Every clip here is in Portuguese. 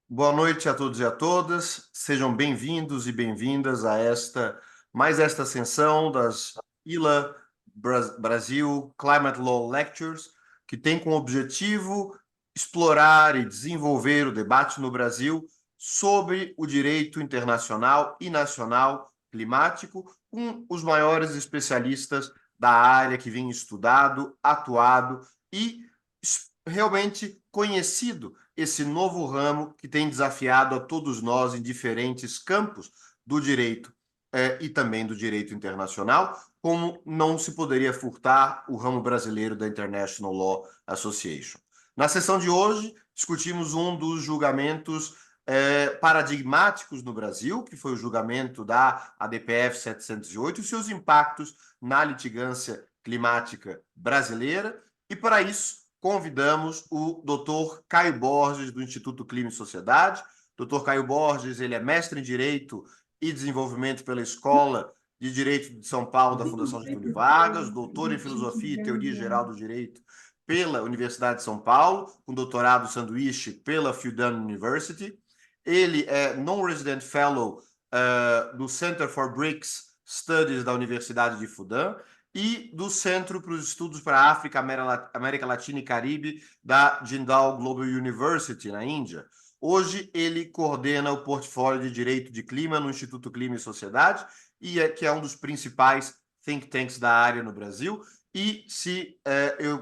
Boa noite a todos e a todas. Sejam bem-vindos e bem-vindas a esta sessão das ILA Brasil Climate Law Lectures, que tem como objetivo explorar e desenvolver o debate no Brasil sobre o direito internacional e nacional climático, com os maiores especialistas da área que vem estudado, atuado e realmente conhecido esse novo ramo que tem desafiado a todos nós em diferentes campos do direito e também do direito internacional, como não se poderia furtar o ramo brasileiro da International Law Association. Na sessão de hoje, discutimos um dos julgamentos paradigmáticos no Brasil, que foi o julgamento da ADPF 708 e seus impactos na litigância climática brasileira. E para isso, convidamos o Dr. Caio Borges, do Instituto Clima e Sociedade. Dr. Caio Borges, ele é mestre em Direito e Desenvolvimento pela Escola de Direito de São Paulo, da Fundação Getúlio Vargas, doutor em Filosofia e Teoria Geral do Direito pela Universidade de São Paulo, com doutorado sanduíche pela Fudan University. Ele é Non-Resident Fellow do Center for BRICS Studies da Universidade de Fudan e do Centro para os Estudos para a África, América Latina e Caribe da Jindal Global University, na Índia. Hoje ele coordena o portfólio de Direito de Clima no Instituto Clima e Sociedade, que é um dos principais think tanks da área no Brasil. E se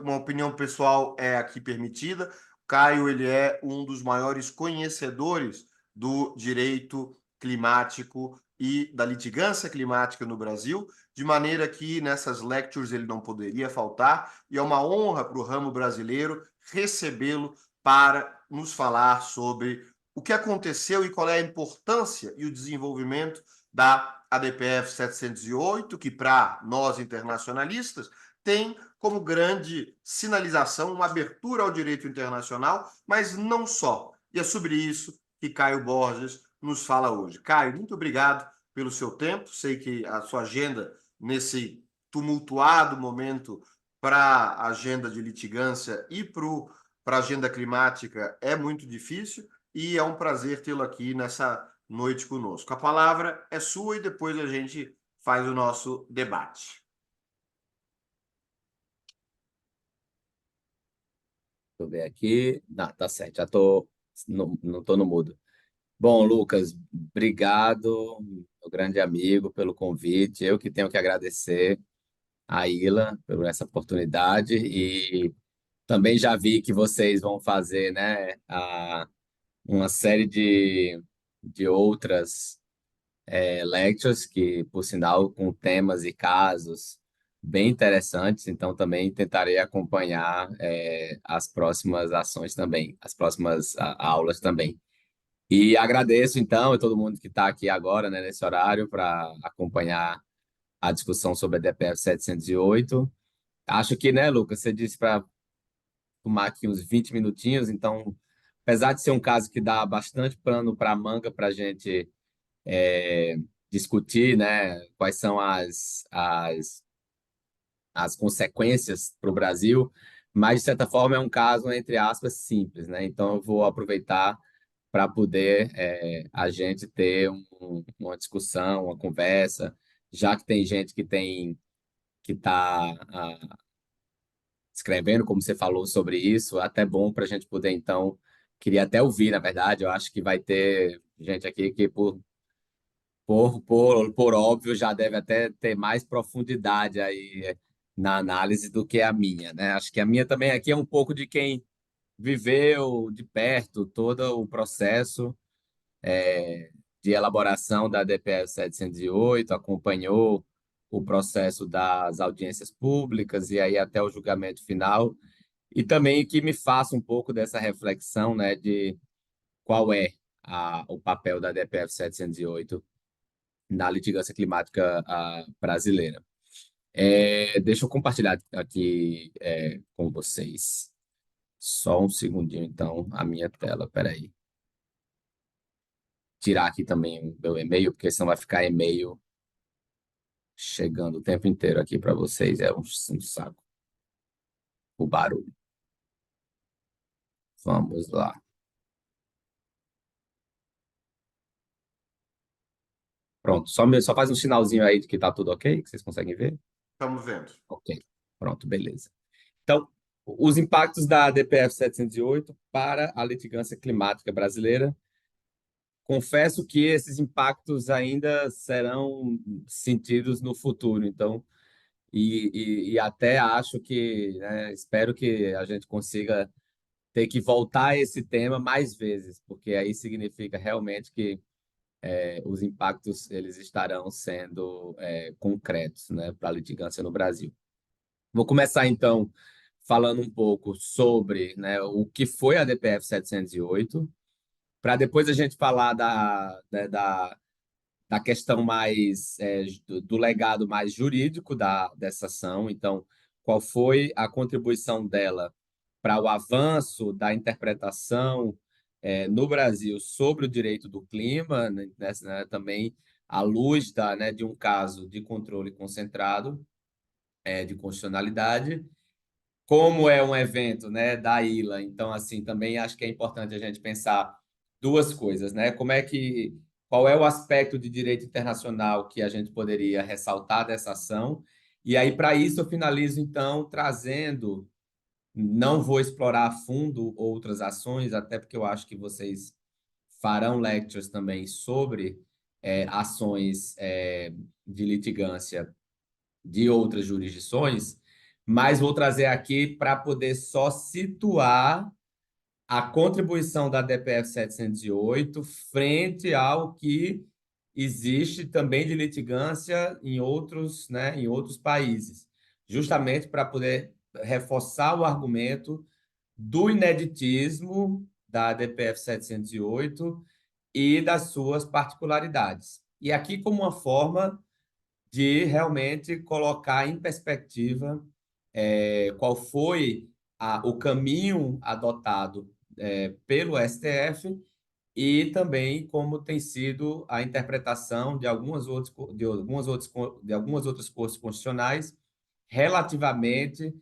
uma opinião pessoal é aqui permitida, Caio ele é um dos maiores conhecedores do direito climático e da litigância climática no Brasil, de maneira que nessas lectures ele não poderia faltar, e é uma honra para o ramo brasileiro recebê-lo para nos falar sobre o que aconteceu e qual é a importância e o desenvolvimento da ADPF 708, que para nós internacionalistas tem como grande sinalização uma abertura ao direito internacional, mas não só. E é sobre isso que Caio Borges nos fala hoje. Caio, muito obrigado pelo seu tempo. Sei que a sua agenda nesse tumultuado momento para a agenda de litigância e para a agenda climática é muito difícil e é um prazer tê-lo aqui nessa noite conosco. A palavra é sua e depois a gente faz o nosso debate. Deixa eu ver aqui. Não, tá certo, já tô, não tô no mudo. Bom, Lucas, obrigado, meu grande amigo, pelo convite. Eu que tenho que agradecer a Ila por essa oportunidade e também já vi que vocês vão fazer, né, uma série de outras lectures que, por sinal, com temas e casos bem interessantes, então também tentarei acompanhar as próximas ações também, as próximas aulas também. E agradeço, então, a todo mundo que está aqui agora, né, nesse horário, para acompanhar a discussão sobre a DPF 708. Acho que, né, Lucas, você disse para tomar aqui uns 20 minutinhos, então, apesar de ser um caso que dá bastante pano para a manga para a gente discutir, né, quais são as consequências para o Brasil, mas, de certa forma, é um caso, entre aspas, simples, né? Então, eu vou aproveitar para poder a gente ter uma discussão, uma conversa, já que tem gente que está escrevendo, como você falou sobre isso, é até bom para a gente poder, então, queria até ouvir, na verdade, eu acho que vai ter gente aqui que, por óbvio, já deve até ter mais profundidade aí na análise do que a minha, né? Acho que a minha também aqui é um pouco de quem viveu de perto todo o processo de elaboração da DPF 708, acompanhou o processo das audiências públicas e aí até o julgamento final, e também que me faça um pouco dessa reflexão, né, de qual é o papel da DPF 708 na litigância climática brasileira. Deixa eu compartilhar aqui com vocês. Só um segundinho, então, a minha tela. Peraí. Tirar aqui também o meu e-mail, porque senão vai ficar e-mail chegando o tempo inteiro aqui para vocês. É um saco. O barulho. Vamos lá. Pronto, só faz um sinalzinho aí de que está tudo ok, que vocês conseguem ver? Estamos vendo. Ok, pronto, beleza. Então, os impactos da DPF 708 para a litigância climática brasileira. Confesso que esses impactos ainda serão sentidos no futuro, então, e até acho que, né, espero que a gente consiga ter que voltar a esse tema mais vezes, porque aí significa realmente que os impactos eles estarão sendo concretos, né, para a litigância no Brasil. Vou começar, então, falando um pouco sobre, né, o que foi a DPF 708, para depois a gente falar da questão mais do legado mais jurídico dessa ação. Então, qual foi a contribuição dela para o avanço da interpretação no Brasil sobre o direito do clima, né, também à luz né, de um caso de controle concentrado de constitucionalidade, como é um evento, né, da ILA. Então, assim, também acho que é importante a gente pensar duas coisas, né? Qual é o aspecto de direito internacional que a gente poderia ressaltar dessa ação? E aí, para isso, eu finalizo, então, trazendo. Não vou explorar a fundo outras ações, até porque eu acho que vocês farão lectures também sobre ações de litigância de outras jurisdições, mas vou trazer aqui para poder só situar a contribuição da DPF 708 frente ao que existe também de litigância em outros, né, em outros países, justamente para poder reforçar o argumento do ineditismo da DPF 708 e das suas particularidades. E aqui como uma forma de realmente colocar em perspectiva qual foi o caminho adotado pelo STF e também como tem sido a interpretação de algumas outras cortes constitucionais relativamente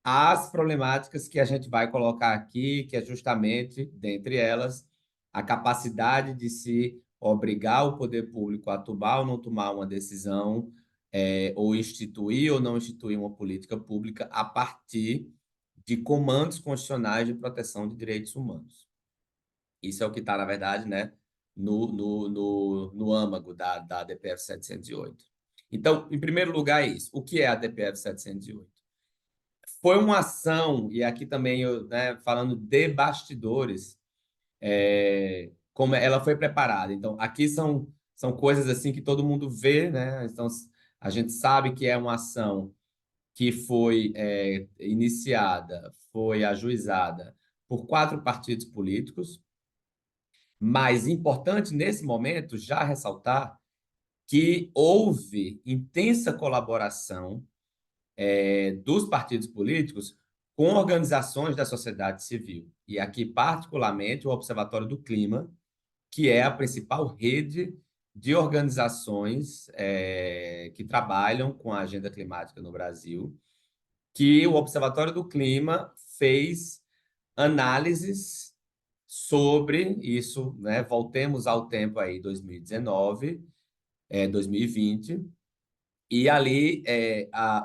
às problemáticas que a gente vai colocar aqui, que é justamente, dentre elas, a capacidade de se obrigar o poder público a tomar ou não tomar uma decisão, ou instituir ou não instituir uma política pública a partir de comandos constitucionais de proteção de direitos humanos. Isso é o que está, na verdade, né, no âmago da DPF 708. Então, em primeiro lugar, é isso. O que é a DPF 708? Foi uma ação, e aqui também, né, falando de bastidores, como ela foi preparada. Então, aqui são coisas assim que todo mundo vê, né? Então, a gente sabe que é uma ação que foi iniciada, foi ajuizada por 4 partidos políticos, mas importante nesse momento já ressaltar que houve intensa colaboração dos partidos políticos com organizações da sociedade civil. E aqui, particularmente, o Observatório do Clima, que é a principal rede de organizações que trabalham com a agenda climática no Brasil, que o Observatório do Clima fez análises sobre isso, né? Voltemos ao tempo aí, 2019, 2020, e ali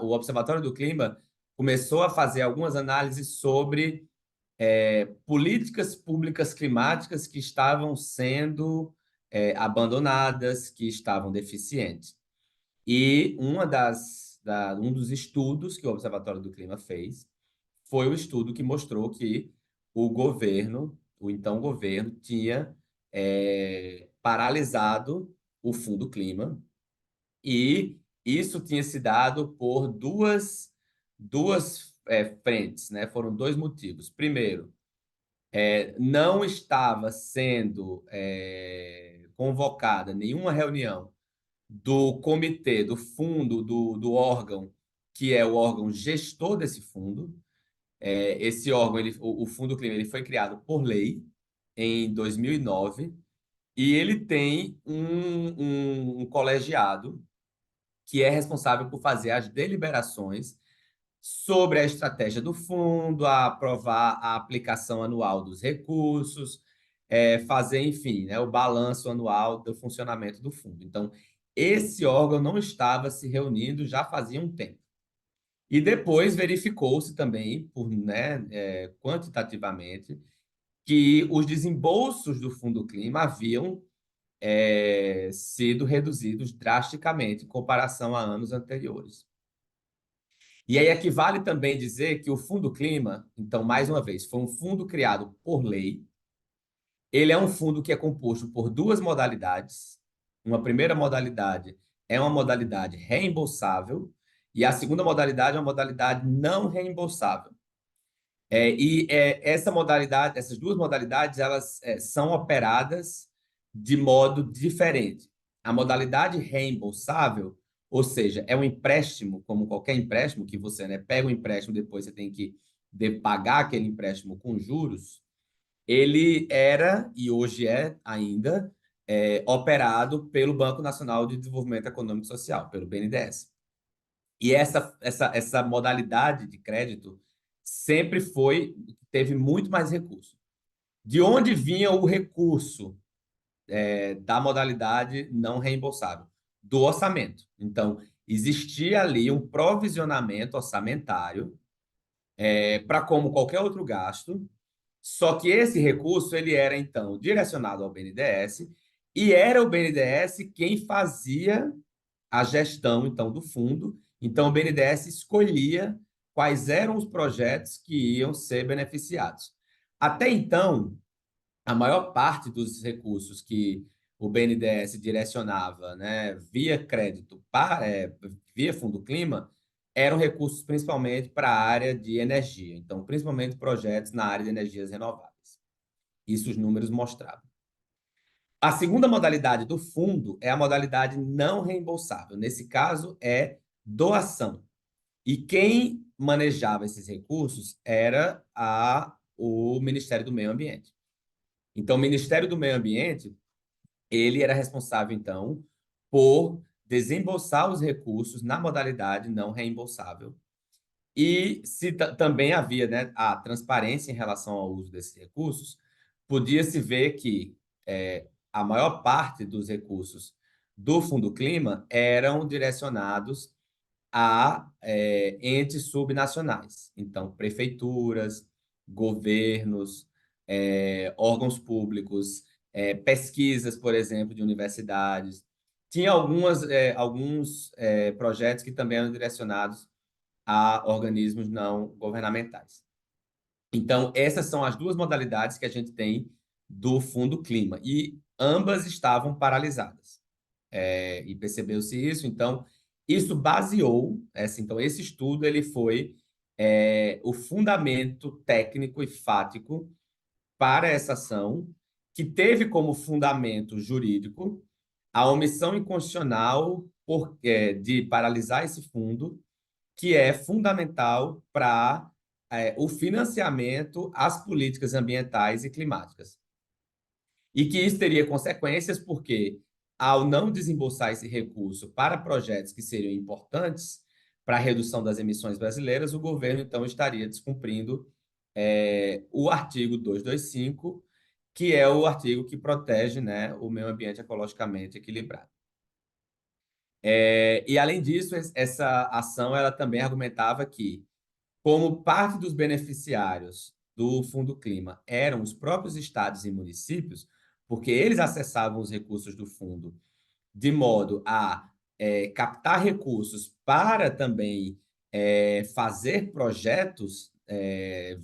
o Observatório do Clima começou a fazer algumas análises sobre políticas públicas climáticas que estavam sendo abandonadas, que estavam deficientes. E um dos estudos que o Observatório do Clima fez foi o estudo que mostrou que o governo, o então governo, tinha paralisado o Fundo Clima, e isso tinha se dado por duas frentes, né? Foram 2 motivos. Primeiro, não estava sendo convocada nenhuma reunião do comitê, do fundo, do órgão, que é o órgão gestor desse fundo. Esse órgão, o Fundo Clima, ele foi criado por lei em 2009 e ele tem um colegiado que é responsável por fazer as deliberações sobre a estratégia do fundo, a aprovar a aplicação anual dos recursos, fazer, enfim, né, o balanço anual do funcionamento do fundo. Então, esse órgão não estava se reunindo já fazia um tempo. E depois verificou-se também, né, quantitativamente, que os desembolsos do Fundo Clima haviam sido reduzidos drasticamente em comparação a anos anteriores. E aí aqui vale também dizer que o Fundo Clima, então, mais uma vez, foi um fundo criado por lei. Ele é um fundo que é composto por duas modalidades. Uma primeira modalidade é uma modalidade reembolsável e a segunda modalidade é uma modalidade não reembolsável. Essa modalidade, essas duas modalidades, elas são operadas de modo diferente. A modalidade reembolsável, ou seja, é um empréstimo, como qualquer empréstimo, que você, né, pega um empréstimo, depois você tem que pagar aquele empréstimo com juros. Ele era, e hoje é ainda, operado pelo Banco Nacional de Desenvolvimento Econômico e Social, pelo BNDES. E essa modalidade de crédito sempre teve muito mais recurso. De onde vinha o recurso da modalidade não reembolsável? Do orçamento. Então, existia ali um provisionamento orçamentário para como qualquer outro gasto, só que esse recurso ele era, então, direcionado ao BNDES e era o BNDES quem fazia a gestão, então, do fundo. Então, o BNDES escolhia quais eram os projetos que iam ser beneficiados. Até então, a maior parte dos recursos que o BNDES direcionava, né, via crédito, via Fundo Clima, eram recursos principalmente para a área de energia. Então, principalmente projetos na área de energias renováveis. Isso os números mostravam. A segunda modalidade do fundo é a modalidade não reembolsável. Nesse caso, é doação. E quem manejava esses recursos era o Ministério do Meio Ambiente. Então, o Ministério do Meio Ambiente, ele era responsável, então, por desembolsar os recursos na modalidade não reembolsável. E se também havia, né, a transparência em relação ao uso desses recursos, podia-se ver que a maior parte dos recursos do Fundo Clima eram direcionados a entes subnacionais. Então, prefeituras, governos, órgãos públicos, pesquisas, por exemplo, de universidades. Tinha alguns projetos que também eram direcionados a organismos não governamentais. Então, essas são as duas modalidades que a gente tem do Fundo Clima, e ambas estavam paralisadas. E percebeu-se isso, então, isso baseou, então, esse estudo ele foi o fundamento técnico e fático para essa ação, que teve como fundamento jurídico a omissão inconstitucional de paralisar esse fundo, que é fundamental para o financiamento às políticas ambientais e climáticas. E que isso teria consequências porque, ao não desembolsar esse recurso para projetos que seriam importantes para a redução das emissões brasileiras, o governo, então, estaria descumprindo o artigo 225, que é o artigo que protege, né, o meio ambiente ecologicamente equilibrado. E, além disso, essa ação ela também argumentava que, como parte dos beneficiários do Fundo Clima eram os próprios estados e municípios, porque eles acessavam os recursos do fundo de modo a captar recursos para também fazer projetos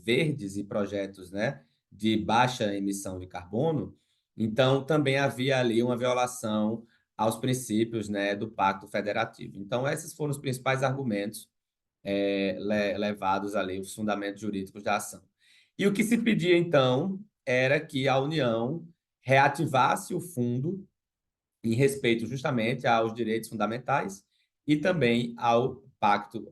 verdes e projetos, né, de baixa emissão de carbono. Então, também havia ali uma violação aos princípios, né, do Pacto Federativo. Então, esses foram os principais argumentos levados ali, os fundamentos jurídicos da ação. E o que se pedia, então, era que a União reativasse o fundo em respeito justamente aos direitos fundamentais e também ao Pacto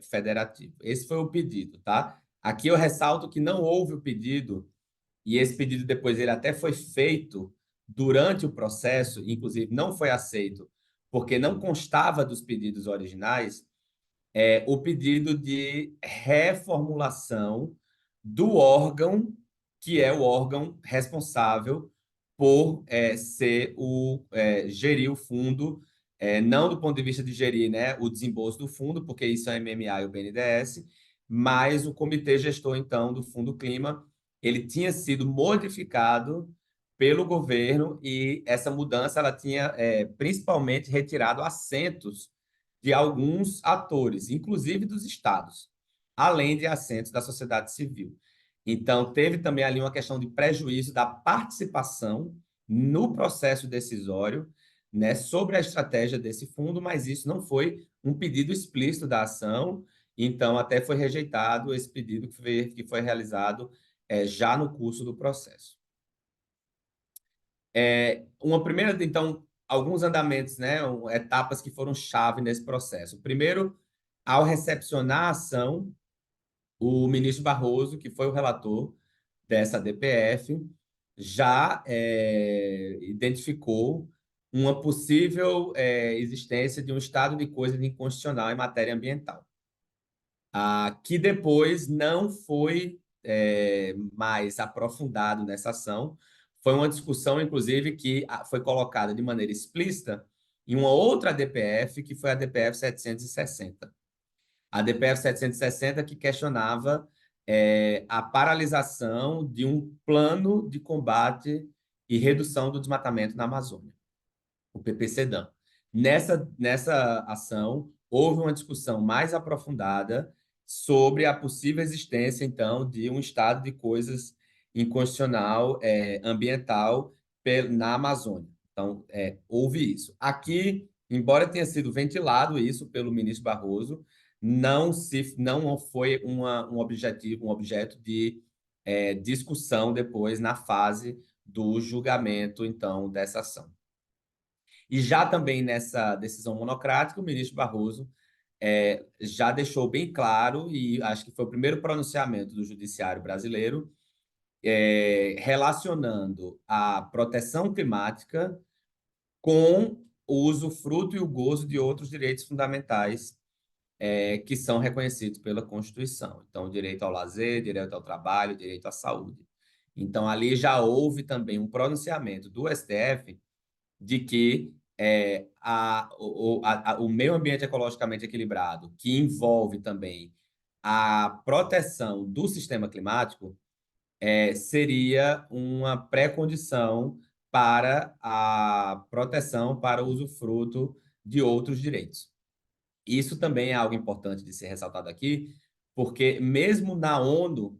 Federativo. Esse foi o pedido, tá? Aqui eu ressalto que não houve o pedido, e esse pedido depois ele até foi feito durante o processo, inclusive não foi aceito, porque não constava dos pedidos originais, o pedido de reformulação do órgão, que é o órgão responsável por gerir o fundo não do ponto de vista de gerir, né, o desembolso do fundo, porque isso é a MMA e o BNDES, mas o comitê gestor, então, do Fundo Clima, ele tinha sido modificado pelo governo e essa mudança ela tinha principalmente retirado assentos de alguns atores, inclusive dos estados, além de assentos da sociedade civil. Então, teve também ali uma questão de prejuízo da participação no processo decisório, né, sobre a estratégia desse fundo, mas isso não foi um pedido explícito da ação, então até foi rejeitado esse pedido que foi realizado já no curso do processo. Uma primeira, então, alguns andamentos, né, etapas que foram chave nesse processo. Primeiro, ao recepcionar a ação, o ministro Barroso, que foi o relator dessa DPF, já identificou uma possível existência de um estado de coisa inconstitucional em matéria ambiental, que depois não foi mais aprofundado nessa ação. Foi uma discussão, inclusive, que foi colocada de maneira explícita em uma outra DPF, que foi a DPF 760. A DPF 760 que questionava a paralisação de um plano de combate e redução do desmatamento na Amazônia, o PPCDAM. Nessa ação, houve uma discussão mais aprofundada sobre a possível existência, então, de um estado de coisas inconstitucional ambiental na Amazônia. Então, houve isso. Aqui, embora tenha sido ventilado isso pelo ministro Barroso, não foi um objeto de discussão depois na fase do julgamento, então, dessa ação. E já também nessa decisão monocrática, o ministro Barroso já deixou bem claro, e acho que foi o primeiro pronunciamento do judiciário brasileiro, relacionando a proteção climática com o usufruto e o gozo de outros direitos fundamentais que são reconhecidos pela Constituição. Então, direito ao lazer, direito ao trabalho, direito à saúde. Então, ali já houve também um pronunciamento do STF de que o meio ambiente ecologicamente equilibrado, que envolve também a proteção do sistema climático, seria uma pré-condição para a proteção, para o usufruto de outros direitos. Isso também é algo importante de ser ressaltado aqui, porque mesmo na ONU,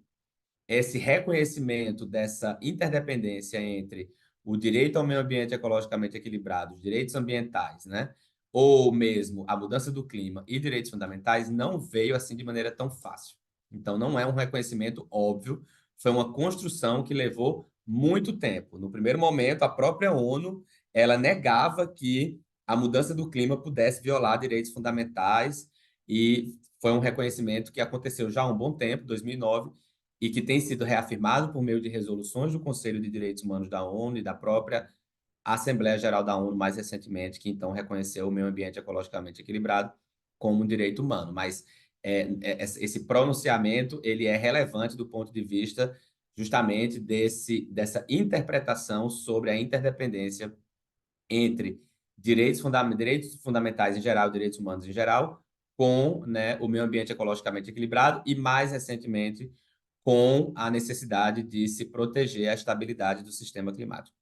esse reconhecimento dessa interdependência entre o direito ao meio ambiente ecologicamente equilibrado, os direitos ambientais, né? Ou mesmo a mudança do clima e direitos fundamentais, não veio assim de maneira tão fácil. Então, não é um reconhecimento óbvio, foi uma construção que levou muito tempo. No primeiro momento, a própria ONU, ela negava que a mudança do clima pudesse violar direitos fundamentais e foi um reconhecimento que aconteceu já há um bom tempo, 2009, e que tem sido reafirmado por meio de resoluções do Conselho de Direitos Humanos da ONU e da própria Assembleia Geral da ONU, mais recentemente, que então reconheceu o meio ambiente ecologicamente equilibrado como um direito humano. Mas esse pronunciamento ele é relevante do ponto de vista justamente dessa interpretação sobre a interdependência entre direitos fundamentais em geral, direitos humanos em geral, com, né, o meio ambiente ecologicamente equilibrado e, mais recentemente, com a necessidade de se proteger a estabilidade do sistema climático.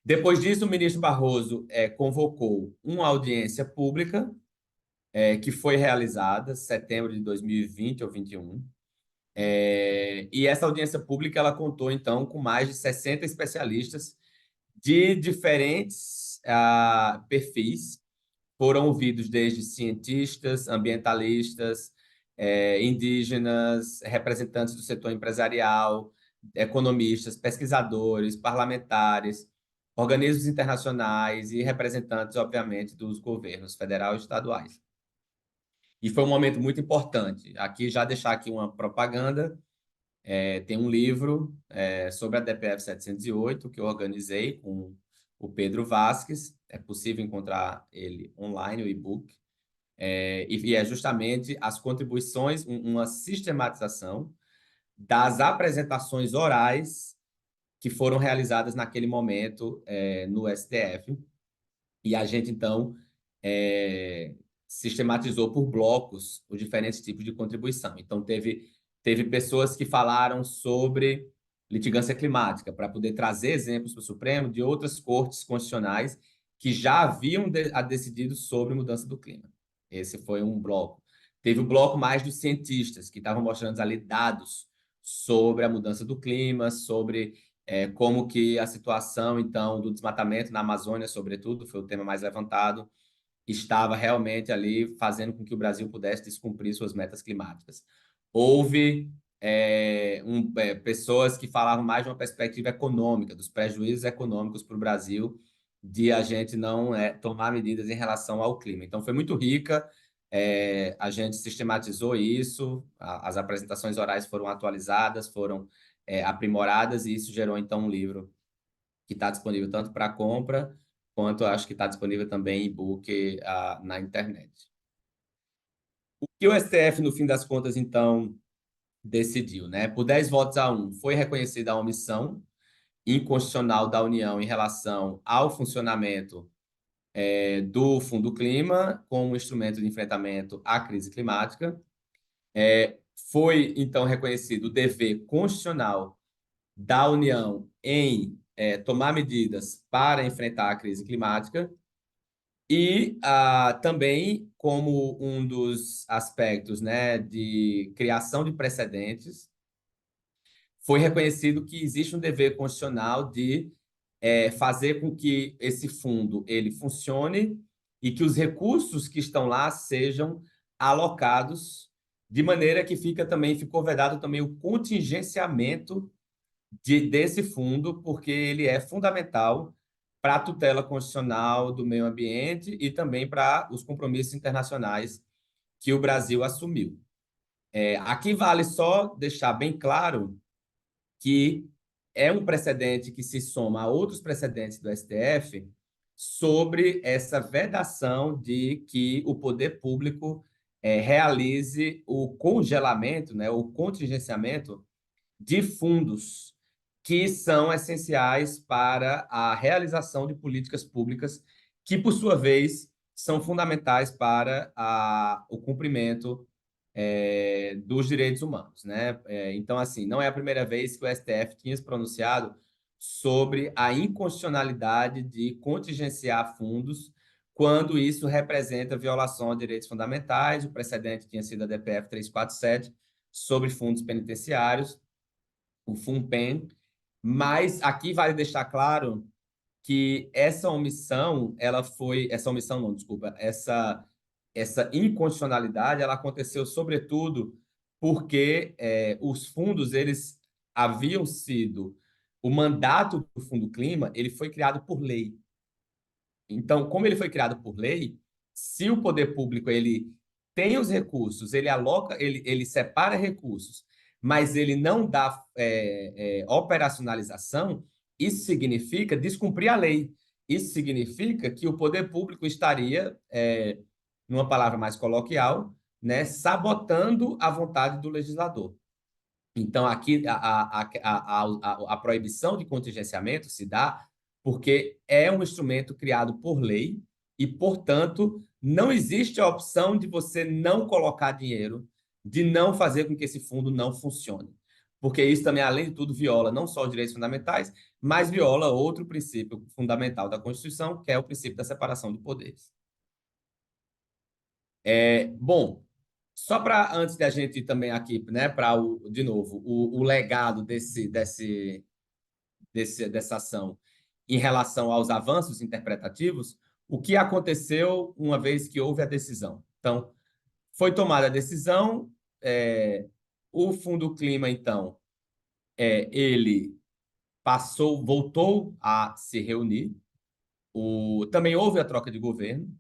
Depois disso, o ministro Barroso convocou uma audiência pública que foi realizada em setembro de 2020 ou 2021. E essa audiência pública ela contou, então, com mais de 60 especialistas de diferentes perfis. Foram ouvidos desde cientistas, ambientalistas, indígenas, representantes do setor empresarial, economistas, pesquisadores, parlamentares, organismos internacionais e representantes, obviamente, dos governos federal e estaduais. E foi um momento muito importante. Aqui, já deixar aqui uma propaganda, tem um livro sobre a DPF 708 que eu organizei com o Pedro Vasques, é possível encontrar ele online, o e-book, e é justamente as contribuições, uma sistematização das apresentações orais que foram realizadas naquele momento no STF, E a gente, então, é, sistematizou por blocos os diferentes tipos de contribuição. Então, teve pessoas que falaram sobre litigância climática, para poder trazer exemplos para o Supremo de outras cortes constitucionais que já haviam decidido sobre mudança do clima. Esse foi um bloco. Teve o bloco mais dos cientistas, que estavam mostrando ali dados sobre a mudança do clima, sobre como que a situação, então, do desmatamento na Amazônia, sobretudo, foi o tema mais levantado, estava realmente ali fazendo com que o Brasil pudesse descumprir suas metas climáticas. Houve pessoas que falavam mais de uma perspectiva econômica, dos prejuízos econômicos para o Brasil, de a gente não tomar medidas em relação ao clima. Então, foi muito rica, a gente sistematizou isso, as apresentações orais foram atualizadas, foram aprimoradas, e isso gerou, então, um livro que está disponível tanto para compra, quanto acho que está disponível também em e-book na internet. O que o STF, no fim das contas, então, decidiu, né? Por 10 votos a 1, foi reconhecida a omissão inconstitucional da União em relação ao funcionamento do Fundo Clima como instrumento de enfrentamento à crise climática. Foi, então, reconhecido o dever constitucional da União em tomar medidas para enfrentar a crise climática e também como um dos aspectos, né, de criação de precedentes, foi reconhecido que existe um dever constitucional de fazer com que esse fundo ele funcione e que os recursos que estão lá sejam alocados de maneira que ficou vedado também o contingenciamento desse fundo, porque ele é fundamental para a tutela constitucional do meio ambiente e também para os compromissos internacionais que o Brasil assumiu. Aqui vale só deixar bem claro que é um precedente que se soma a outros precedentes do STF sobre essa vedação de que o poder público realize o congelamento, né, o contingenciamento de fundos que são essenciais para a realização de políticas públicas que, por sua vez, são fundamentais para o cumprimento dos direitos humanos, né? Então, assim, não é a primeira vez que o STF tinha se pronunciado sobre a inconstitucionalidade de contingenciar fundos quando isso representa violação a direitos fundamentais. O precedente tinha sido a DPF 347 sobre fundos penitenciários, o FUNPEN, mas aqui vale deixar claro que essa omissão, essa omissão não, desculpa, essa inconstitucionalidade, ela aconteceu sobretudo porque os fundos, eles haviam sido, o mandato do Fundo Clima, ele foi criado por lei. Então, como ele foi criado por lei, se o poder público ele tem os recursos, ele aloca, ele separa recursos, mas ele não dá operacionalização, isso significa descumprir a lei. Isso significa que o poder público estaria, numa palavra mais coloquial, né, sabotando a vontade do legislador. Então, aqui a proibição de contingenciamento se dá porque é um instrumento criado por lei e, portanto, não existe a opção de você não colocar dinheiro, de não fazer com que esse fundo não funcione. Porque isso também, além de tudo, viola não só os direitos fundamentais, mas viola outro princípio fundamental da Constituição, que é o princípio da separação de poderes. Bom, só para antes da gente ir também aqui, né, para de novo, o legado dessa ação em relação aos avanços interpretativos, o que aconteceu uma vez que houve a decisão. Então, foi tomada a decisão, o Fundo Clima, então, ele voltou a se reunir, também houve a troca de governo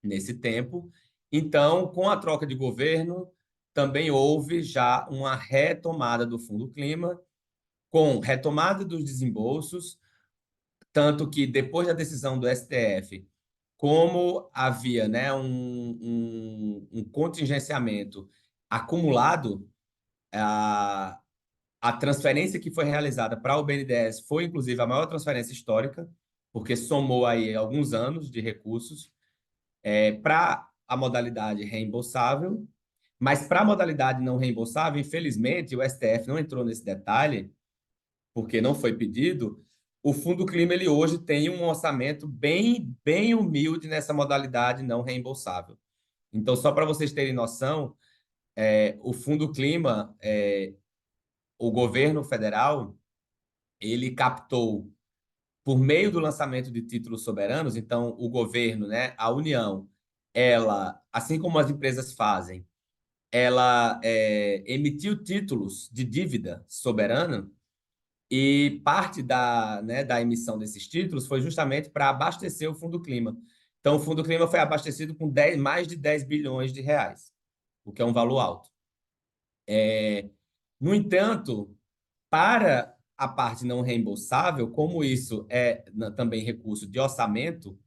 nesse tempo. Então, com a troca de governo, também houve já uma retomada do Fundo Clima, com retomada dos desembolsos, tanto que depois da decisão do STF, como havia, né, um contingenciamento acumulado, a transferência que foi realizada para o BNDES foi, inclusive, a maior transferência histórica, porque somou aí alguns anos de recursos para a modalidade reembolsável, mas para a modalidade não reembolsável, infelizmente, o STF não entrou nesse detalhe, porque não foi pedido. O Fundo Clima ele hoje tem um orçamento bem humilde nessa modalidade não reembolsável. Então, só para vocês terem noção, o Fundo Clima, o governo federal, ele captou por meio do lançamento de títulos soberanos. Então, o governo, né, a União, ela, assim como as empresas fazem, ela emitiu títulos de dívida soberana, e parte da emissão desses títulos foi justamente para abastecer o Fundo Clima. Então, o Fundo Clima foi abastecido com mais de 10 bilhões de reais, o que é um valor alto. No entanto, para a parte não reembolsável, como isso é também recurso de orçamento,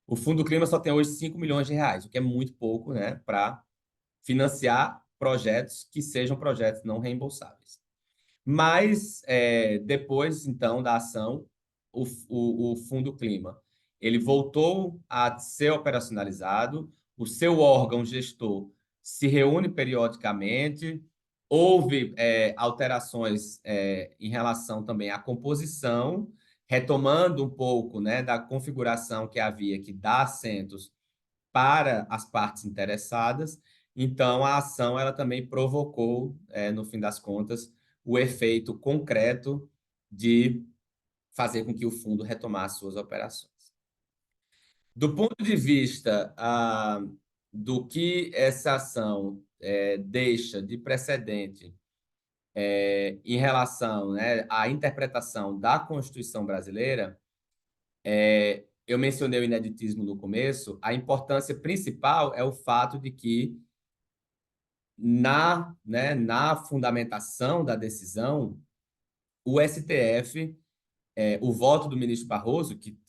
o Fundo Clima só tem hoje 5 milhões de reais, o que é muito pouco, né, para financiar projetos que sejam projetos não reembolsáveis. Mas, depois, então, da ação, o Fundo Clima, ele voltou a ser operacionalizado, o seu órgão gestor se reúne periodicamente, houve alterações em relação também à composição, retomando um pouco, né, da configuração que havia, que dá assentos para as partes interessadas. Então, a ação ela também provocou, no fim das contas, o efeito concreto de fazer com que o fundo retomasse suas operações. Do ponto de vista do que essa ação deixa de precedente em relação, né, à interpretação da Constituição brasileira, eu mencionei o ineditismo no começo. A importância principal é o fato de que na fundamentação da decisão, o STF, o voto do ministro Barroso, que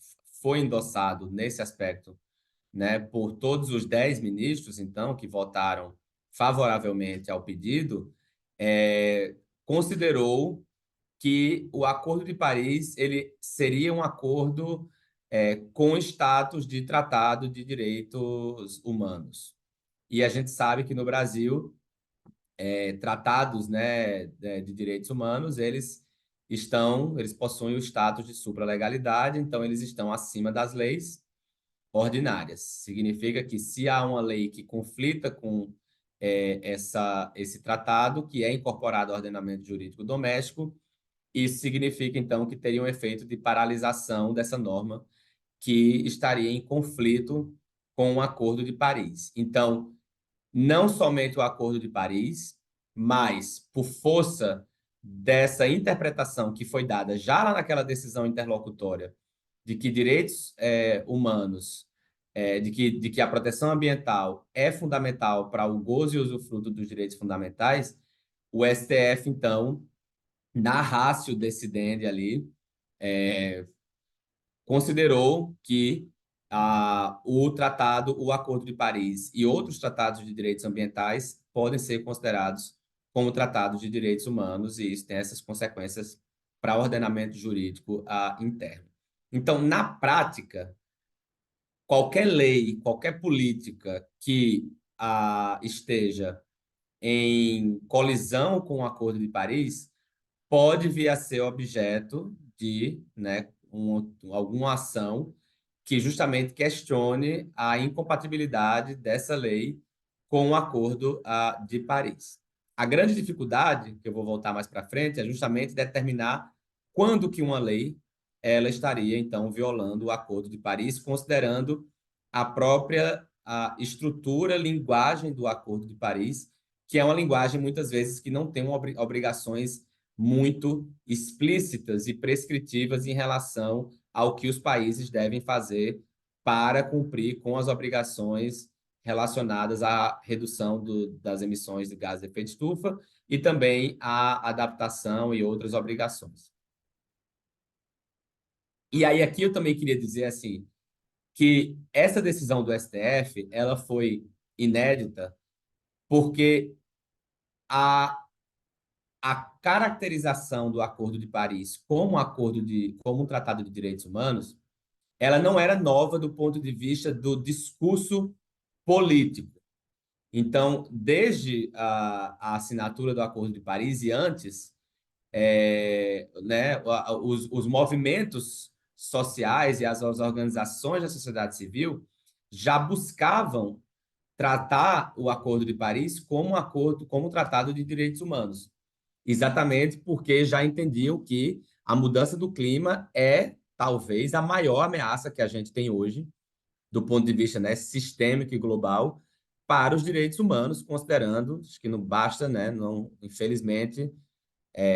foi endossado nesse aspecto, né, por todos os 10 ministros, então, que votaram favoravelmente ao pedido, considerou que o Acordo de Paris ele seria um acordo com status de Tratado de Direitos Humanos. E a gente sabe que no Brasil tratados, né, de direitos humanos, eles possuem o status de supralegalidade, então eles estão acima das leis ordinárias. Significa que se há uma lei que conflita com esse tratado, que é incorporado ao ordenamento jurídico doméstico, isso significa, então, que teria um efeito de paralisação dessa norma que estaria em conflito com o Acordo de Paris. Então, não somente o Acordo de Paris, mas por força dessa interpretação que foi dada já lá naquela decisão interlocutória de que direitos humanos, de que a proteção ambiental é fundamental para o gozo e usufruto dos direitos fundamentais, o STF, então, na ratio decidendi ali, considerou que o Acordo de Paris e outros tratados de direitos ambientais podem ser considerados como tratados de direitos humanos, e isso tem essas consequências para o ordenamento jurídico interno. Então, na prática, qualquer lei, qualquer política que esteja em colisão com o Acordo de Paris pode vir a ser objeto de, né, alguma ação que justamente questione a incompatibilidade dessa lei com o Acordo de Paris. A grande dificuldade, que eu vou voltar mais para frente, é justamente determinar quando que uma lei ela estaria, então, violando o Acordo de Paris, considerando a própria estrutura, linguagem do Acordo de Paris, que é uma linguagem, muitas vezes, que não tem obrigações muito explícitas e prescritivas em relação ao que os países devem fazer para cumprir com as obrigações relacionadas à redução das emissões de gases de efeito de estufa e também à adaptação e outras obrigações. E aí aqui eu também queria dizer assim que essa decisão do STF ela foi inédita porque a a caracterização do Acordo de Paris como um tratado de direitos humanos ela não era nova do ponto de vista do discurso político. Então, desde a assinatura do Acordo de Paris e antes, né, os movimentos sociais e as organizações da sociedade civil já buscavam tratar o Acordo de Paris como um acordo, como um tratado de direitos humanos, exatamente porque já entendiam que a mudança do clima é talvez a maior ameaça que a gente tem hoje, do ponto de vista, né, sistêmico e global, para os direitos humanos, considerando que não basta, né, não, infelizmente,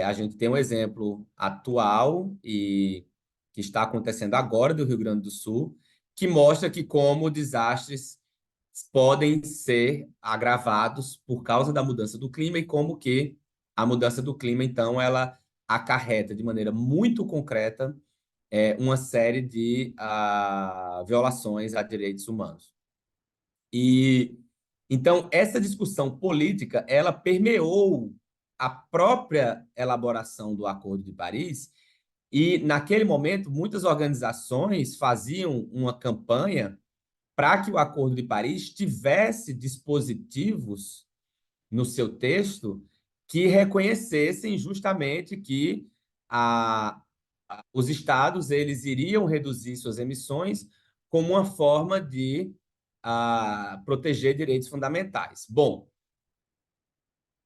a gente tem um exemplo atual e que está acontecendo agora do Rio Grande do Sul, que mostra que como desastres podem ser agravados por causa da mudança do clima e como que a mudança do clima, então, ela acarreta de maneira muito concreta uma série de violações a direitos humanos. E então essa discussão política, ela permeou a própria elaboração do Acordo de Paris, e naquele momento muitas organizações faziam uma campanha para que o Acordo de Paris tivesse dispositivos no seu texto que reconhecessem justamente que os estados eles iriam reduzir suas emissões como uma forma de proteger direitos fundamentais. Bom,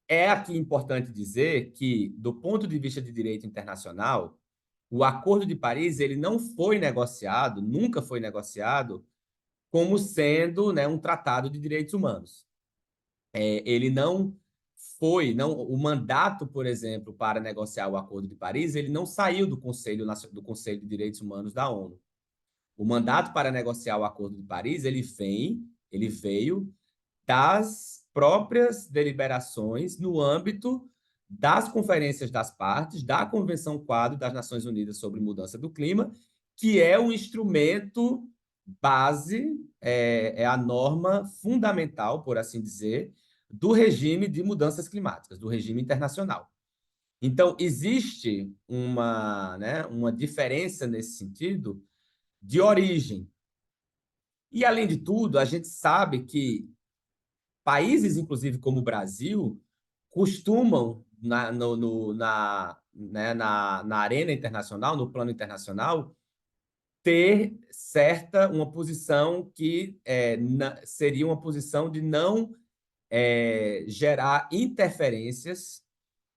é aqui importante dizer que, do ponto de vista de direito internacional, o Acordo de Paris ele não foi negociado, nunca foi negociado, como sendo, né, um tratado de direitos humanos. Ele não foi, não, o mandato, por exemplo, para negociar o Acordo de Paris, ele não saiu do Conselho de Direitos Humanos da ONU. O mandato para negociar o Acordo de Paris, ele veio das próprias deliberações no âmbito das conferências das partes, da Convenção Quadro das Nações Unidas sobre Mudança do Clima, que é o instrumento base, é a norma fundamental, por assim dizer, do regime de mudanças climáticas, do regime internacional. Então, existe né, uma diferença nesse sentido de origem. E, além de tudo, a gente sabe que países, inclusive como o Brasil, costumam, né, na arena internacional, no plano internacional, ter uma posição que seria uma posição de não gerar interferências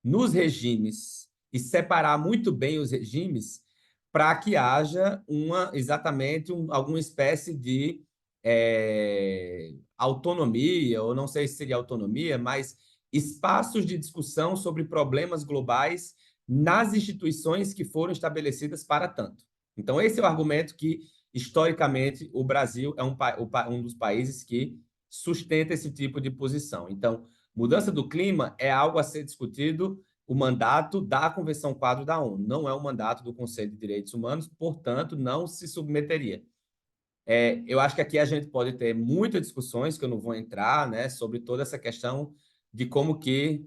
nos regimes e separar muito bem os regimes para que haja exatamente alguma espécie de autonomia, ou não sei se seria autonomia, mas espaços de discussão sobre problemas globais nas instituições que foram estabelecidas para tanto. Então, esse é o argumento que, historicamente, o Brasil é um dos países que sustenta esse tipo de posição. Então, mudança do clima é algo a ser discutido, o mandato da Convenção Quadro da ONU, não é o mandato do Conselho de Direitos Humanos, portanto, não se submeteria. Eu acho que aqui a gente pode ter muitas discussões, que eu não vou entrar, né, sobre toda essa questão de como que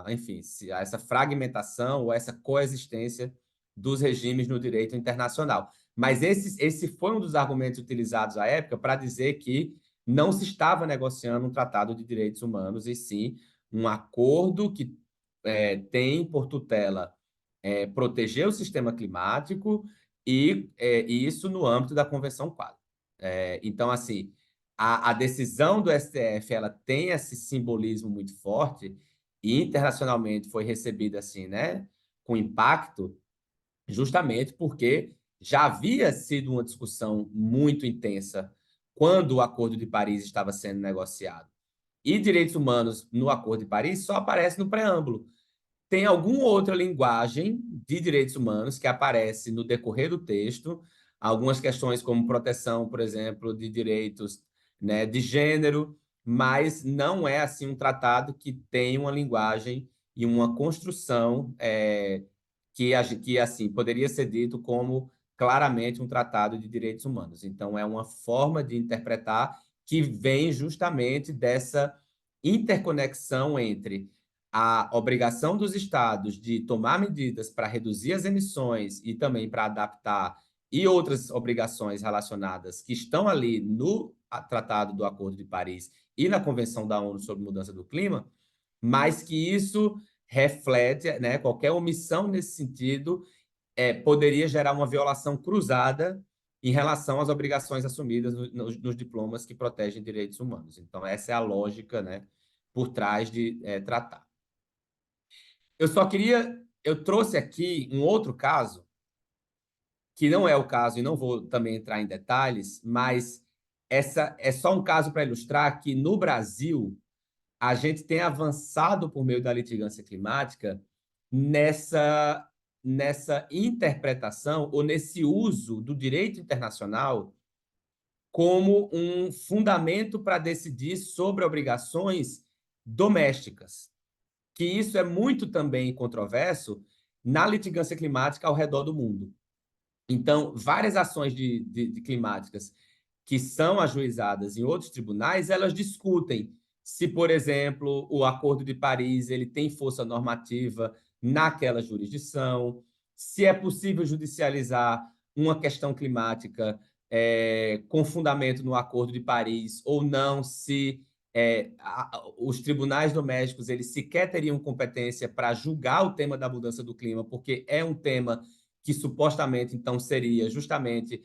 enfim, essa fragmentação ou essa coexistência dos regimes no direito internacional. Mas esse foi um dos argumentos utilizados à época para dizer que não se estava negociando um tratado de direitos humanos, e sim um acordo que tem por tutela proteger o sistema climático e isso no âmbito da Convenção Quadro. Então, assim, a decisão do STF ela tem esse simbolismo muito forte e internacionalmente foi recebida assim, né, com impacto, justamente porque já havia sido uma discussão muito intensa quando o Acordo de Paris estava sendo negociado. E direitos humanos no Acordo de Paris só aparece no preâmbulo. Tem alguma outra linguagem de direitos humanos que aparece no decorrer do texto, algumas questões como proteção, por exemplo, de direitos, né, de gênero, mas não é assim um tratado que tem uma linguagem e uma construção que assim poderia ser dito como claramente um tratado de direitos humanos. Então, é uma forma de interpretar que vem justamente dessa interconexão entre a obrigação dos estados de tomar medidas para reduzir as emissões e também para adaptar e outras obrigações relacionadas que estão ali no Tratado do Acordo de Paris e na Convenção da ONU sobre Mudança do Clima, mas que isso reflete, né, qualquer omissão nesse sentido poderia gerar uma violação cruzada em relação às obrigações assumidas nos diplomas que protegem direitos humanos. Então, essa é a lógica, né, por trás de tratar. Eu trouxe aqui um outro caso, que não é o caso, e não vou também entrar em detalhes, mas essa é só um caso para ilustrar que no Brasil a gente tem avançado por meio da litigância climática nessa interpretação ou nesse uso do direito internacional como um fundamento para decidir sobre obrigações domésticas, que isso é muito também controverso na litigância climática ao redor do mundo. Então, várias ações de climáticas que são ajuizadas em outros tribunais, elas discutem se, por exemplo, o Acordo de Paris ele tem força normativa naquela jurisdição, se é possível judicializar uma questão climática com fundamento no Acordo de Paris ou não, se os tribunais domésticos eles sequer teriam competência para julgar o tema da mudança do clima, porque é um tema que supostamente então seria justamente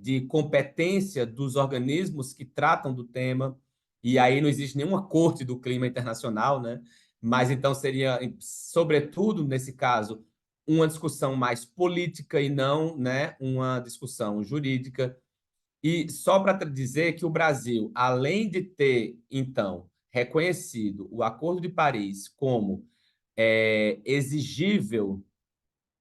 de competência dos organismos que tratam do tema, e aí não existe nenhuma corte do clima internacional, né? Mas então seria, sobretudo nesse caso, uma discussão mais política e não, né, uma discussão jurídica. E só para dizer que o Brasil, além de ter, então, reconhecido o Acordo de Paris como exigível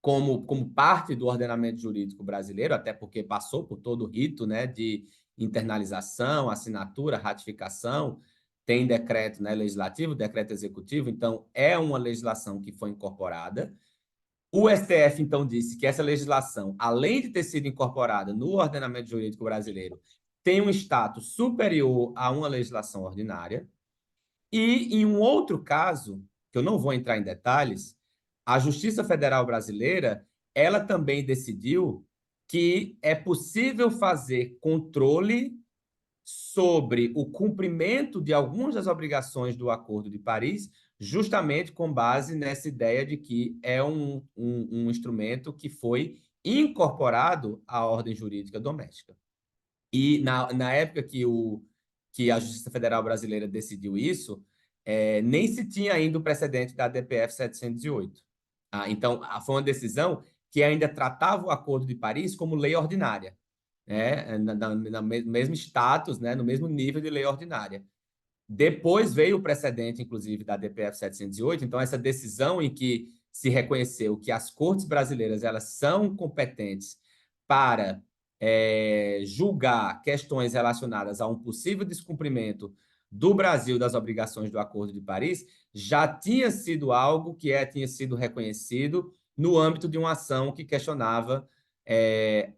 como parte do ordenamento jurídico brasileiro, até porque passou por todo o rito, né, de internalização, assinatura, ratificação, tem decreto, né, legislativo, decreto executivo, então é uma legislação que foi incorporada. O STF, então, disse que essa legislação, além de ter sido incorporada no ordenamento jurídico brasileiro, tem um status superior a uma legislação ordinária. E, em um outro caso, que eu não vou entrar em detalhes, a Justiça Federal Brasileira, ela também decidiu que é possível fazer controle sobre o cumprimento de algumas das obrigações do Acordo de Paris, justamente com base nessa ideia de que é um instrumento que foi incorporado à ordem jurídica doméstica. E na época que a Justiça Federal Brasileira decidiu isso, nem se tinha ainda o precedente da DPF 708. Então, foi uma decisão que ainda tratava o Acordo de Paris como lei ordinária, né? No mesmo status, né? No mesmo nível de lei ordinária. Depois veio o precedente, inclusive, da DPF 708, então essa decisão em que se reconheceu que as cortes brasileiras elas são competentes para julgar questões relacionadas a um possível descumprimento do Brasil das obrigações do Acordo de Paris, já tinha sido algo que tinha sido reconhecido no âmbito de uma ação que questionava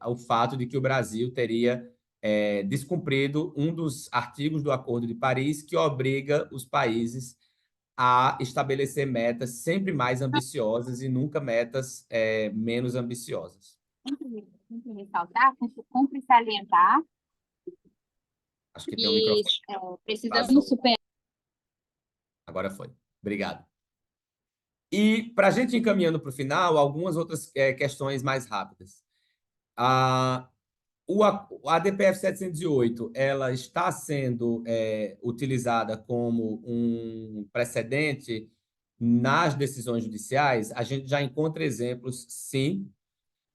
o fato de que o Brasil teria descumprido um dos artigos do Acordo de Paris que obriga os países a estabelecer metas sempre mais ambiciosas e nunca metas menos ambiciosas. Sempre ressaltar, cumpre salientar Acho que tem um microfone. Precisamos superar. Agora foi. Obrigado. E para a gente ir encaminhando para o final, algumas outras questões mais rápidas. A DPF 708 ela está sendo utilizada como um precedente nas decisões judiciais. A gente já encontra exemplos, sim,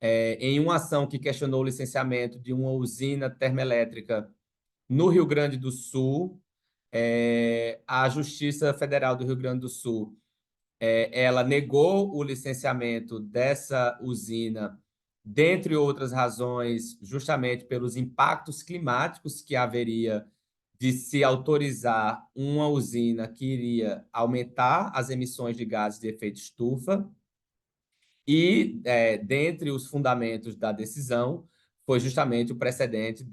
em uma ação que questionou o licenciamento de uma usina termoelétrica no Rio Grande do Sul. A Justiça Federal do Rio Grande do Sul ela negou o licenciamento dessa usina, dentre outras razões, justamente pelos impactos climáticos que haveria de se autorizar uma usina que iria aumentar as emissões de gases de efeito estufa. E, dentre os fundamentos da decisão, foi justamente o precedente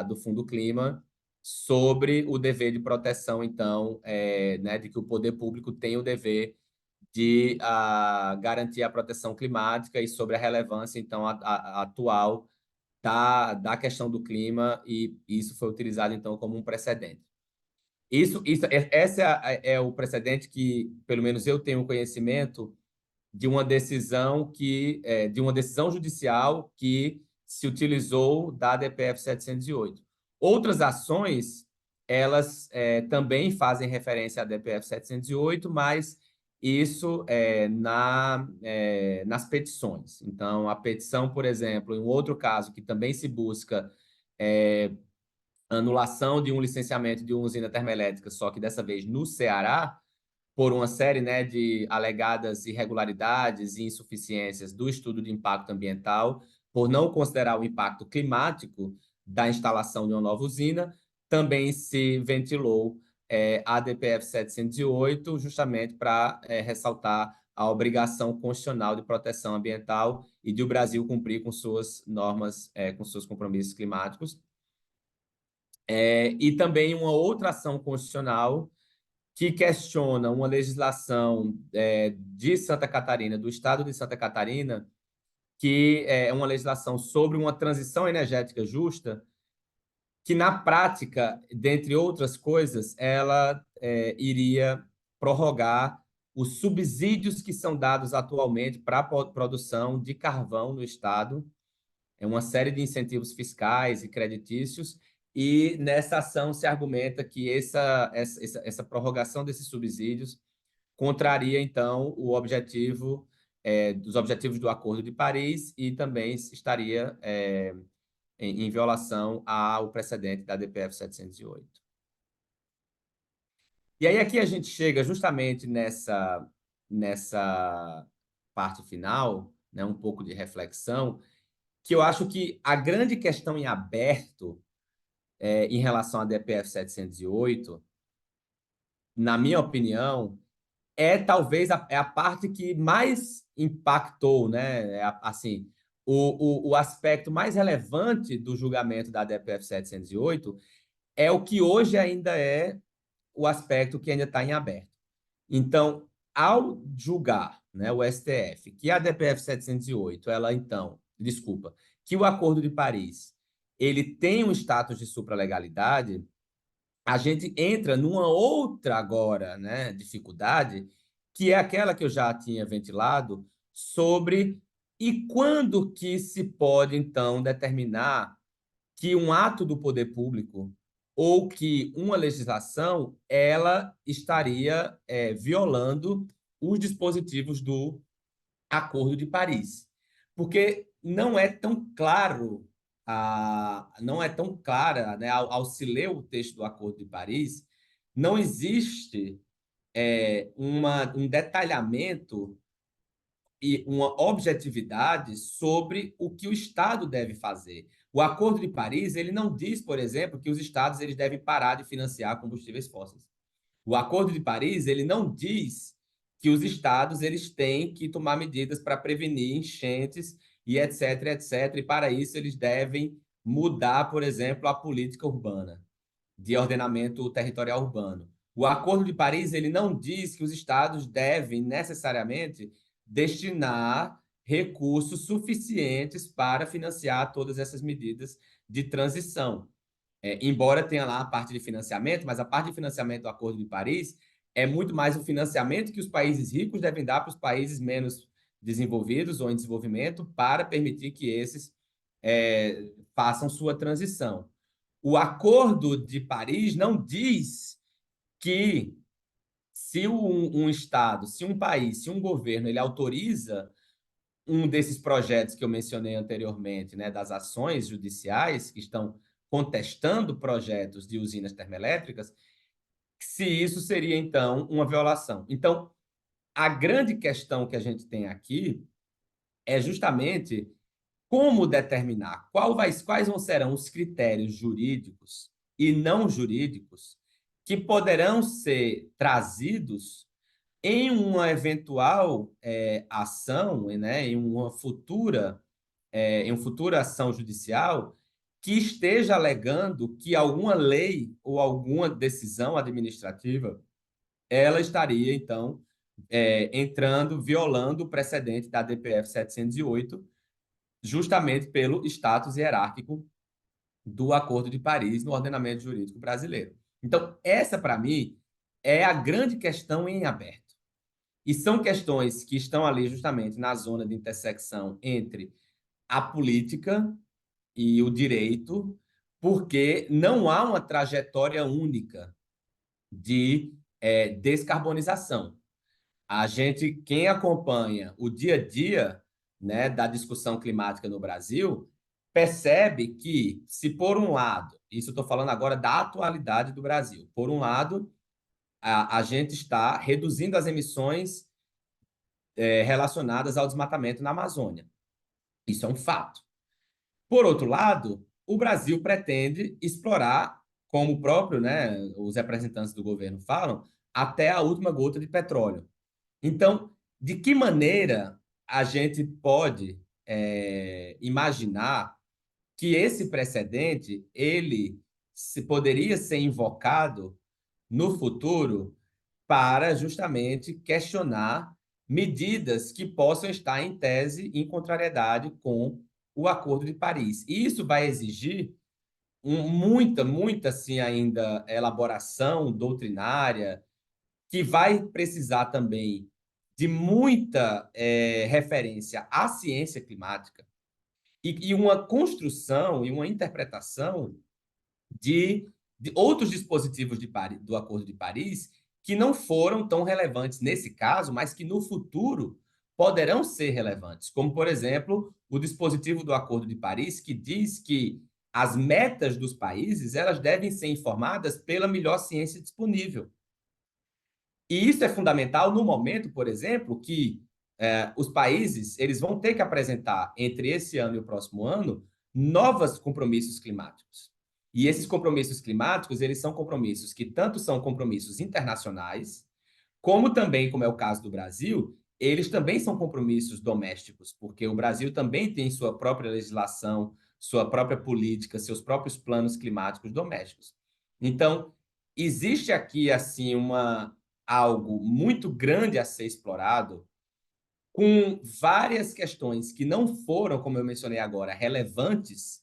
do Fundo Clima sobre o dever de proteção, então, né, de que o poder público tem o dever de garantir a proteção climática e sobre a relevância, então, atual da questão do clima, e isso foi utilizado, então, como um precedente. Esse é o precedente que, pelo menos eu tenho conhecimento, de uma decisão judicial que se utilizou da DPF 708. Outras ações, elas também fazem referência à DPF 708, mas isso nas petições. Então, a petição, por exemplo, em um outro caso que também se busca anulação de um licenciamento de uma usina termoelétrica, só que dessa vez no Ceará, por uma série, né, de alegadas irregularidades e insuficiências do estudo de impacto ambiental, por não considerar o impacto climático da instalação de uma nova usina, também se ventilou a DPF 708, justamente para ressaltar a obrigação constitucional de proteção ambiental e de o Brasil cumprir com suas normas, com seus compromissos climáticos. E também uma outra ação constitucional que questiona uma legislação de Santa Catarina, do Estado de Santa Catarina, que é uma legislação sobre uma transição energética justa, que, na prática, dentre outras coisas, ela iria prorrogar os subsídios que são dados atualmente para a produção de carvão no Estado, uma série de incentivos fiscais e creditícios, e nessa ação se argumenta que essa prorrogação desses subsídios contraria, então, o objetivo dos objetivos do Acordo de Paris e também estaria em violação ao precedente da DPF 708. E aí aqui a gente chega justamente nessa parte final, né, um pouco de reflexão, que eu acho que a grande questão em aberto em relação à DPF 708, na minha opinião, talvez a parte que mais impactou, né? Assim, o aspecto mais relevante do julgamento da DPF 708 é o que hoje ainda é o aspecto que ainda está em aberto. Então, ao julgar, né, o STF, que a DPF 708, que o Acordo de Paris, ele tem um status de supralegalidade, a gente entra numa outra agora, né, dificuldade, que é aquela que eu já tinha ventilado sobre e quando que se pode, então, determinar que um ato do poder público ou que uma legislação ela estaria violando os dispositivos do Acordo de Paris. Porque não é tão claro, não é tão clara, né, ao se ler o texto do Acordo de Paris, não existe um detalhamento e uma objetividade sobre o que o Estado deve fazer. O Acordo de Paris ele não diz, por exemplo, que os Estados eles devem parar de financiar combustíveis fósseis. O Acordo de Paris ele não diz que os Estados eles têm que tomar medidas para prevenir enchentes e etc, etc. E para isso eles devem mudar, por exemplo, a política urbana, de ordenamento territorial urbano. O Acordo de Paris ele não diz que os Estados devem necessariamente destinar recursos suficientes para financiar todas essas medidas de transição. Embora tenha lá a parte de financiamento, mas a parte de financiamento do Acordo de Paris é muito mais o financiamento que os países ricos devem dar para os países menos desenvolvidos ou em desenvolvimento para permitir que esses façam sua transição. O Acordo de Paris não diz que se um Estado, se um país, se um governo, ele autoriza um desses projetos que eu mencionei anteriormente, né, das ações judiciais que estão contestando projetos de usinas termoelétricas, se isso seria, então, uma violação. Então, a grande questão que a gente tem aqui é justamente como determinar quais serão os critérios jurídicos e não jurídicos que poderão ser trazidos em uma eventual ação, né, em uma futura ação judicial que esteja alegando que alguma lei ou alguma decisão administrativa ela estaria, então, violando o precedente da DPF 708, justamente pelo status hierárquico do Acordo de Paris no ordenamento jurídico brasileiro. Então, essa, para mim, é a grande questão em aberto. E são questões que estão ali justamente na zona de intersecção entre a política e o direito, porque não há uma trajetória única de descarbonização. Quem acompanha o dia a dia, né, da discussão climática no Brasil, percebe que, se por um lado, isso eu estou falando agora da atualidade do Brasil, por um lado, a gente está reduzindo as emissões relacionadas ao desmatamento na Amazônia. Isso é um fato. Por outro lado, o Brasil pretende explorar, como o próprio, né, os representantes do governo falam, até a última gota de petróleo. Então, de que maneira a gente pode imaginar que esse precedente poderia ser invocado no futuro para justamente questionar medidas que possam estar em tese em contrariedade com o Acordo de Paris. E isso vai exigir muita assim, ainda elaboração doutrinária, que vai precisar também de muita referência à ciência climática e uma construção e uma interpretação de outros dispositivos do Acordo de Paris que não foram tão relevantes nesse caso, mas que no futuro poderão ser relevantes, como, por exemplo, o dispositivo do Acordo de Paris que diz que as metas dos países elas devem ser informadas pela melhor ciência disponível. E isso é fundamental no momento, por exemplo, que os países eles vão ter que apresentar, entre esse ano e o próximo ano, novos compromissos climáticos. E esses compromissos climáticos, eles são compromissos que tanto são compromissos internacionais, como também, como é o caso do Brasil, eles também são compromissos domésticos, porque o Brasil também tem sua própria legislação, sua própria política, seus próprios planos climáticos domésticos. Então, existe aqui, assim, algo muito grande a ser explorado, com várias questões que não foram, como eu mencionei agora, relevantes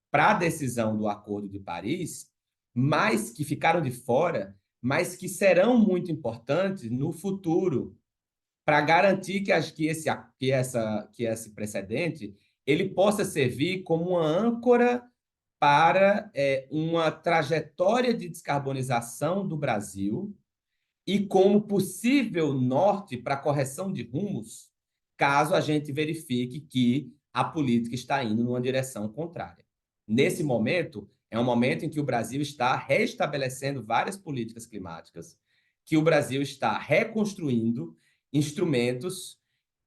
para a decisão do Acordo de Paris, mas que ficaram de fora, mas que serão muito importantes no futuro para garantir que esse precedente ele possa servir como uma âncora para uma trajetória de descarbonização do Brasil e como possível norte para a correção de rumos, caso a gente verifique que a política está indo numa direção contrária. Nesse momento, é um momento em que o Brasil está restabelecendo várias políticas climáticas, que o Brasil está reconstruindo instrumentos,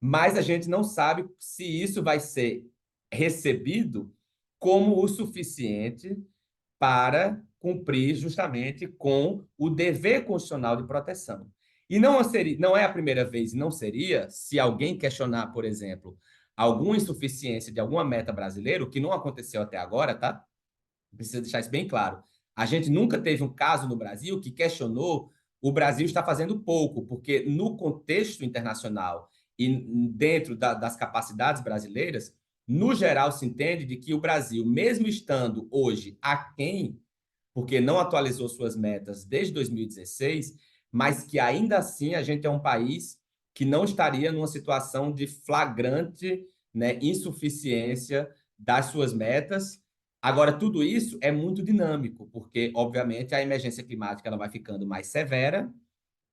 mas a gente não sabe se isso vai ser recebido como o suficiente para cumprir justamente com o dever constitucional de proteção. E não é a primeira vez, e não seria, se alguém questionar, por exemplo, alguma insuficiência de alguma meta brasileira, o que não aconteceu até agora, tá? Precisa deixar isso bem claro. A gente nunca teve um caso no Brasil que questionou o Brasil está fazendo pouco, porque no contexto internacional e dentro das capacidades brasileiras, no geral se entende de que o Brasil, mesmo estando hoje aquém, porque não atualizou suas metas desde 2016, mas que ainda assim a gente é um país que não estaria numa situação de flagrante, né, insuficiência das suas metas. Agora, tudo isso é muito dinâmico, porque, obviamente, a emergência climática ela vai ficando mais severa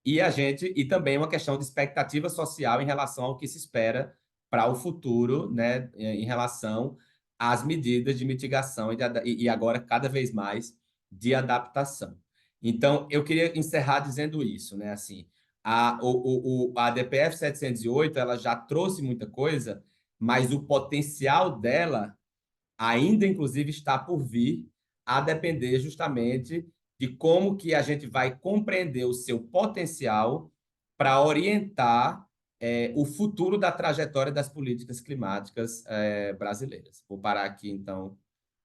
e também uma questão de expectativa social em relação ao que se espera para o futuro, né, em relação às medidas de mitigação e agora cada vez mais de adaptação. Então, eu queria encerrar dizendo isso, né, assim, a DPF 708 ela já trouxe muita coisa, mas o potencial dela ainda, inclusive, está por vir, a depender justamente de como que a gente vai compreender o seu potencial para orientar o futuro da trajetória das políticas climáticas brasileiras. Vou parar aqui, então,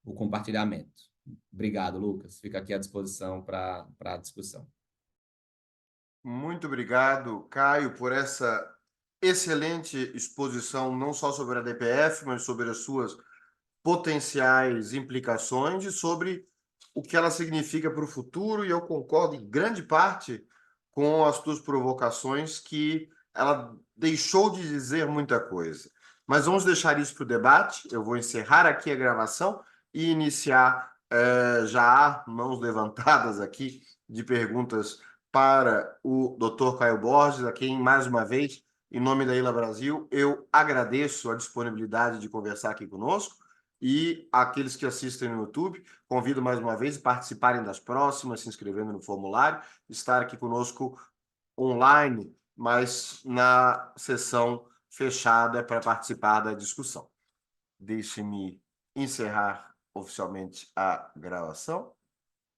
o compartilhamento. Obrigado, Lucas. Fica aqui à disposição para a discussão. Muito obrigado, Caio, por essa excelente exposição, não só sobre a DPF, mas sobre as suas potenciais implicações e sobre o que ela significa para o futuro. E eu concordo em grande parte com as tuas provocações, que ela deixou de dizer muita coisa. Mas vamos deixar isso para o debate. Eu vou encerrar aqui a gravação e iniciar. Já há mãos levantadas aqui de perguntas para o Dr. Caio Borges, a quem, mais uma vez, em nome da Ilha Brasil, eu agradeço a disponibilidade de conversar aqui conosco. E aqueles que assistem no YouTube, convido mais uma vez a participarem das próximas, se inscrevendo no formulário, estar aqui conosco online, mas na sessão fechada para participar da discussão. Deixe-me encerrar oficialmente a gravação.